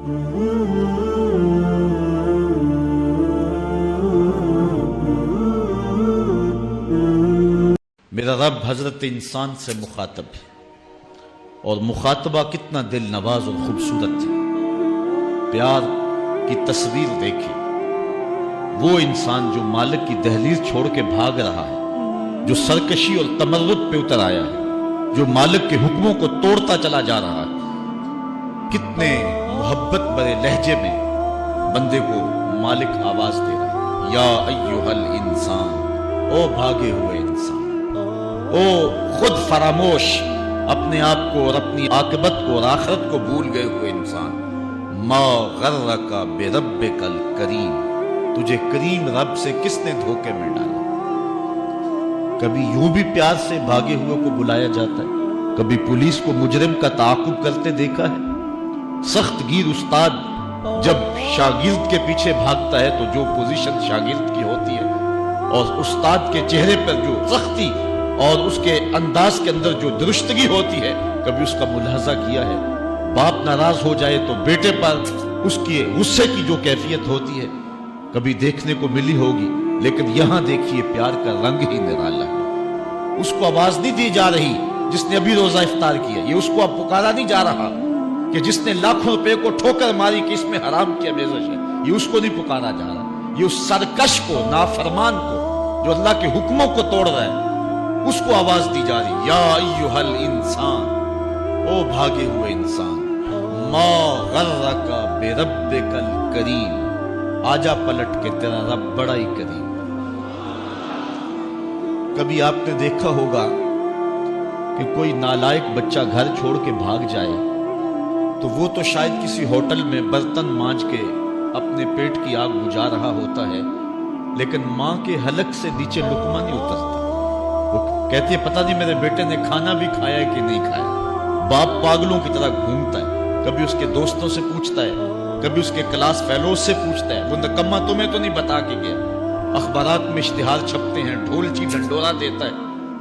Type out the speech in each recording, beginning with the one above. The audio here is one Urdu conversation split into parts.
میرا رب حضرت انسان سے مخاطب ہے، اور مخاطبہ کتنا دل نواز اور خوبصورت ہے۔ پیار کی تصویر دیکھیں، وہ انسان جو مالک کی دہلیز چھوڑ کے بھاگ رہا ہے، جو سرکشی اور تمرد پہ اتر آیا ہے، جو مالک کے حکموں کو توڑتا چلا جا رہا ہے، کتنے محبت بھرے لہجے میں بندے کو مالک آواز دے رہا ہے، یا ایھا الانسان، او بھاگے ہوئے انسان، او خود فراموش، اپنے آپ کو اور اپنی عاقبت کو اور آخرت کو بھول گئے ہوئے انسان، ما غرک بربک الکریم، تجھے کریم رب سے کس نے دھوکے میں ڈالا؟ کبھی یوں بھی پیار سے بھاگے ہوئے کو بلایا جاتا ہے، کبھی پولیس کو مجرم کا تعاقب کرتے دیکھا ہے۔ سخت گیر استاد جب شاگرد کے پیچھے بھاگتا ہے تو جو پوزیشن شاگرد کی ہوتی ہے اور استاد کے چہرے پر جو سختی اور اس کے انداز کے اندر جو درستگی ہوتی ہے، کبھی اس کا ملاحظہ کیا ہے؟ باپ ناراض ہو جائے تو بیٹے پر اس کی غصے کی جو کیفیت ہوتی ہے کبھی دیکھنے کو ملی ہوگی، لیکن یہاں دیکھیے پیار کا رنگ ہی نرالا ہے۔ اس کو آواز نہیں دی جا رہی جس نے ابھی روزہ افطار کیا، یہ اس کو اب پکارا نہیں جا رہا کہ جس نے لاکھوں روپے کو ٹھوکر ماری کہ اس میں حرام کی آمیزش ہے، یہ اس کو نہیں پکارا جا رہا، یہ اس سرکش کو، نافرمان کو، جو اللہ کے حکموں کو توڑ رہا ہے، اس کو آواز دی جا رہی، یا ایھا الانسان، او بھاگے ہوئے انسان، ما غرک بربک الکریم، آجا پلٹ کے تیرا رب بڑا ہی کریم۔ کبھی آپ نے دیکھا ہوگا کہ کوئی نالائق بچہ گھر چھوڑ کے بھاگ جائے تو وہ تو شاید کسی ہوٹل میں برتن مانج کے اپنے پیٹ کی آگ بجھا رہا ہوتا ہے، لیکن ماں کے حلق سے نیچے لقمہ نہیں اترتا۔ وہ کہتی ہے پتہ نہیں میرے بیٹے نے کھانا بھی کھایا ہے کہ نہیں کھایا۔ باپ پاگلوں کی طرح گھومتا ہے، کبھی اس کے دوستوں سے پوچھتا ہے، کبھی اس کے کلاس فیلوز سے پوچھتا ہے، وہ نکمہ تمہیں تو نہیں بتا کے گیا۔ اخبارات میں اشتہار چھپتے ہیں، ڈھولچی ڈنڈورا دیتا ہے،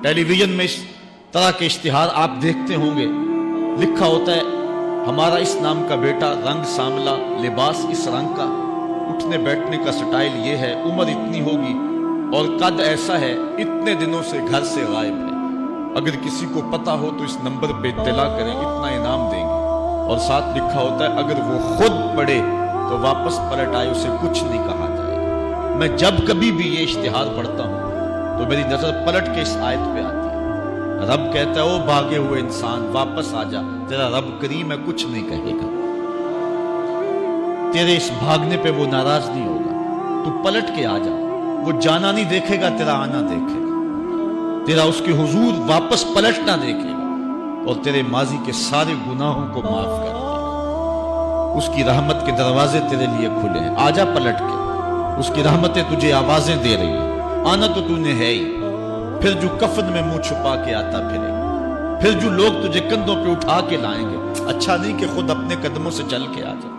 ٹیلی ویژن میں اس طرح کے اشتہار آپ دیکھتے ہوں گے، لکھا ہوتا ہے ہمارا اس نام کا بیٹا، رنگ سانولا، لباس اس رنگ کا، اٹھنے بیٹھنے کا سٹائل یہ ہے، عمر اتنی ہوگی اور قد ایسا ہے، اتنے دنوں سے گھر سے غائب ہے، اگر کسی کو پتا ہو تو اس نمبر پہ اطلاع کریں، اتنا انعام دیں گے۔ اور ساتھ لکھا ہوتا ہے اگر وہ خود پڑھے تو واپس پلٹ آئے اسے کچھ نہیں کہا جائے گا۔ میں جب کبھی بھی یہ اشتہار پڑھتا ہوں تو میری نظر پلٹ کے اس آیت پہ آتی ہے، رب کہتا ہے او بھاگے ہوئے انسان واپس آ جا، تیرا رب کریم ہے، کچھ نہیں کہے گا، تیرے اس بھاگنے پہ وہ ناراض نہیں ہوگا، تو پلٹ کے آ جا، وہ جانا نہیں دیکھے گا، تیرا آنا دیکھے گا، تیرا اس کے حضور واپس پلٹنا دیکھے گا اور تیرے ماضی کے سارے گناہوں کو معاف کر دے گا۔ اس کی رحمت کے دروازے تیرے لیے کھلے ہیں، آجا پلٹ کے، اس کی رحمتیں تجھے آوازیں دے رہی ہیں، آنا تو تو نے ہے ہی۔ پھر جو کفن میں منہ چھپا کے آتا پھرے، پھر جو لوگ تجھے کندھوں پہ اٹھا کے لائیں گے، اچھا نہیں کہ خود اپنے قدموں سے چل کے آ جا،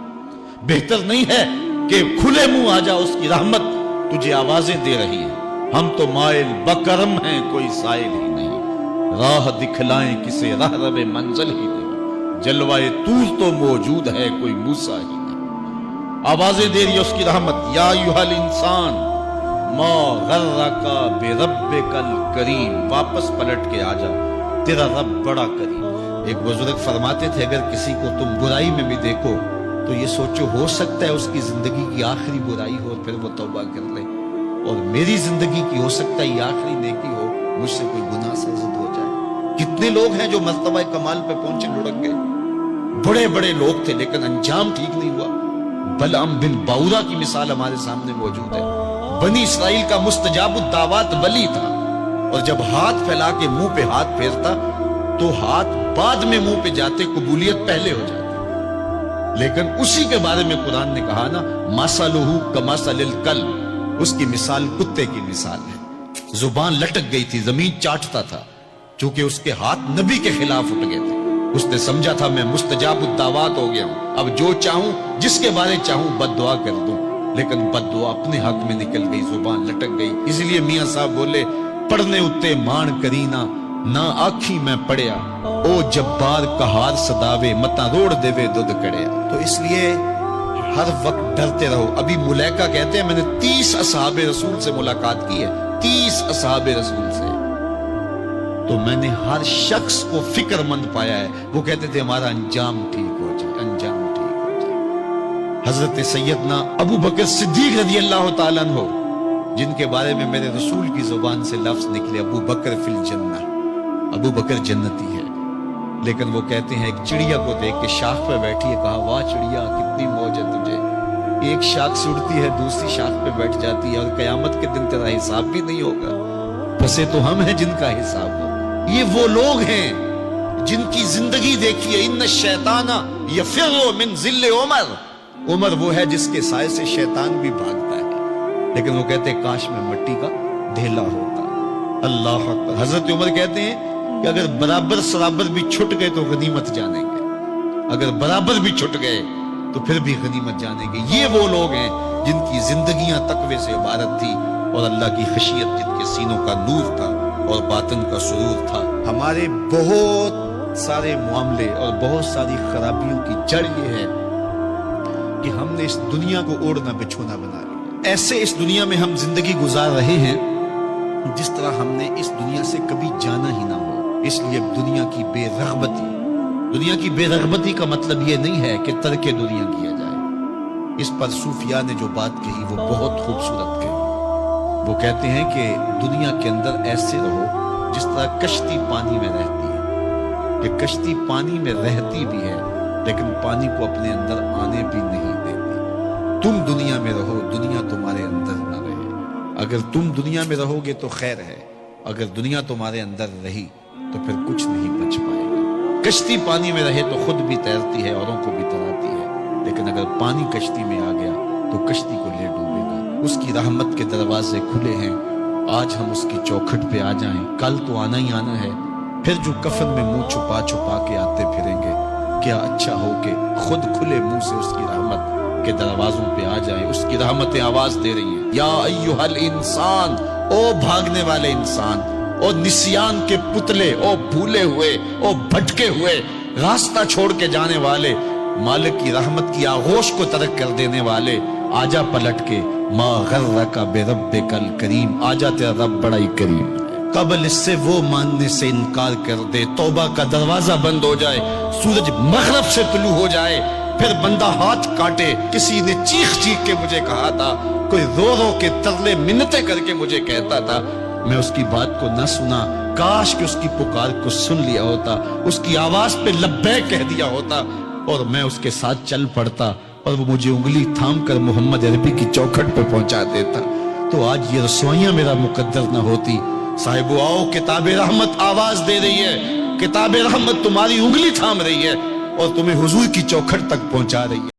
بہتر نہیں ہے کہ کھلے منہ آ جا، اس کی رحمت تجھے آوازیں دے رہی ہے۔ ہم تو مائل بکرم ہیں، کوئی سائل ہی نہیں، راہ دکھلائیں کسے راہ رب منزل ہی نہیں، جلوائے طور تو موجود ہے، کوئی موسیٰ ہی نہیں۔ آوازیں دے رہی ہے اس کی رحمت، یا ایھا الانسان ما غرک بربک الکریم، واپس پلٹ کے آ جا، تیرا رب بڑا کریم۔ ایک بزرگ فرماتے تھے اگر کسی کو تم برائی میں بھی دیکھو تو یہ سوچو ہو سکتا ہے اس کی زندگی کی آخری برائی ہو، پھر وہ توبہ کر لے، اور میری زندگی کی ہو سکتا ہے یہ آخری نیکی ہو، مجھ سے کوئی گناہ سرزد ہو جائے۔ کتنے لوگ ہیں جو مرتبہ کمال پہ پہنچے لڑک گئے، بڑے بڑے لوگ تھے لیکن انجام ٹھیک نہیں ہوا۔ بلعام بن باورا کی مثال ہمارے سامنے موجود ہے، بنی اسرائیل کا مستجاب الدعوات ولی تھا، اور جب ہاتھ پھیلا کے منہ پہ ہاتھ پھیرتا تو ہاتھ بعد میں منہ پہ جاتے، قبولیت پہلے ہو جاتی، لیکن اسی کے بارے میں قرآن نے کہا نا مثلہ کمثل الکلب، اس کی مثال کتے کی مثال ہے۔ زبان لٹک گئی تھی، زمین چاٹتا تھا، چونکہ اس کے ہاتھ نبی کے خلاف اٹھ گئے تھے، اس نے سمجھا تھا میں مستجاب الدعوات ہو گیا ہوں، اب جو چاہوں جس کے بارے چاہوں بد دعا کر دوں، لیکن بد دعا اپنے حق میں نکل گئی، زبان لٹک گئی۔ اس لیے میاں صاحب بولے پڑھنے اتے مان کرینا، نہ آکھی میں پڑیا او جبار کہار صداوے متا روڑ دیوے دودھ کڑیا. تو اس لیے ہر وقت ڈرتے رہو. ابھی ملیکہ کہتے ہیں میں نے 30 اصحاب رسول سے ملاقات کی ہے, 30 اصحاب رسول سے, تو میں نے ہر شخص کو فکر مند پایا ہے. وہ کہتے تھے ہمارا انجام ٹھیک ہو جائے, انجام ٹھیک ہو جائے. حضرت سیدنا ابو بکر صدیق رضی اللہ تعالیٰ عنہ, جن کے بارے میں میرے رسول کی زبان سے لفظ نکلے ابو بکر فی الجنہ, ابو بکر جنتی ہے. لیکن وہ کہتے ہیں ایک چڑیا کو دیکھ کے شاخ پہ بیٹھی ہے, کہا واہ چڑیا کتنی موج ہے تجھے, ایک شاخ سے اڑتی ہے دوسری شاخ پہ بیٹھ جاتی ہے اور قیامت کے دن تیرا حساب بھی نہیں ہوگا. پسے تو ہم ہیں جن کا حساب ہو. یہ وہ لوگ ہیں جن کی زندگی دیکھیے, ان الشیطان یفر من ذل عمر, عمر وہ ہے جس کے سائے سے شیطان بھی بھاگتا ہے. لیکن وہ کہتے ہیں کاش میں مٹی کا ڈھیلا ہوتا. اللہ اکبر. حضرت عمر کہتے ہیں کہ اگر برابر سرابر بھی چھٹ گئے تو غنیمت جانیں گے, اگر برابر بھی چھٹ گئے تو پھر بھی غنیمت جانیں گے. یہ وہ لوگ ہیں جن کی زندگیاں تقوی سے عبارت تھی اور اللہ کی خشیت, جن کے سینوں کا نور تھا اور باطن کا سرور تھا. ہمارے بہت سارے معاملے اور بہت ساری خرابیوں کی جڑ یہ ہے کہ ہم نے اس دنیا کو اوڑھنا بچھونا بنا لیا. ایسے اس دنیا میں ہم زندگی گزار رہے ہیں جس طرح ہم نے اس دنیا سے کبھی جانا ہی نہ ہو. اس لیے دنیا کی بے رغبتی, دنیا کی بے رغبتی کا مطلب یہ نہیں ہے کہ ترک دنیا کیا جائے. اس پر صوفیاء نے جو بات کہی وہ بہت خوبصورت کہی. وہ کہتے ہیں کہ دنیا کے اندر ایسے رہو جس طرح کشتی پانی میں رہتی ہے, کہ کشتی پانی میں رہتی بھی ہے لیکن پانی کو اپنے اندر آنے بھی نہیں دیتی. تم دنیا میں رہو, دنیا تمہارے اندر نہ رہے. اگر تم دنیا میں رہو گے تو خیر ہے, اگر دنیا تمہارے اندر رہی تو پھر کچھ نہیں بچ پائے گا. کشتی پانی میں رہے تو خود بھی تیرتی ہے, اوروں کو بھی تراتی ہے, لیکن اگر پانی کشتی میں آ گیا تو کشتی کو لے ڈوبے گا. اس کی رحمت کے دروازے کھلے ہیں. آج ہم اس کی چوکھٹ پہ آ جائیں, کل تو آنا ہی آنا ہے. پھر جو کفن میں منہ چھپا چھپا کے آتے پھریں گے, کیا اچھا ہو کہ خود کھلے منہ سے اس کی رحمت کے دروازوں پہ آ جائیں. اس کی رحمتیں آواز دے رہی ہیں, یا ایھا الانسان, او بھاگنے والے انسان, او نسیان کے پتلے, او بھولے ہوئے, او بھٹکے ہوئے, راستہ چھوڑ کے جانے والے, مالک کی رحمت کی آغوش کو ترک کر دینے والے, آجا پلٹ کے, ما غرک بربک الکریم, آجا تیرا رب بڑا ہی کریم ہے. قبل اس سے وہ ماننے سے انکار کر دے, توبہ کا دروازہ بند ہو جائے, سورج مغرب سے طلوع ہو جائے, پھر بندہ ہاتھ کاٹے. کسی نے چیخ چیخ کے مجھے کہا تھا, کوئی رو رو کے ترلے منتیں کر کے مجھے کہتا تھا, میں اس کی بات کو نہ سنا. کاش کہ اس کی پکار کو سن لیا ہوتا, اس کی آواز پہ لبیک کہہ دیا ہوتا اور میں اس کے ساتھ چل پڑتا اور وہ مجھے انگلی تھام کر محمد عربی کی چوکھٹ پہ پہنچا دیتا, تو آج یہ رسوائیاں میرا مقدر نہ ہوتی. صاحب آؤ, کتاب رحمت آواز دے رہی ہے, کتاب رحمت تمہاری انگلی تھام رہی ہے اور تمہیں حضور کی چوکھٹ تک پہنچا رہی ہے.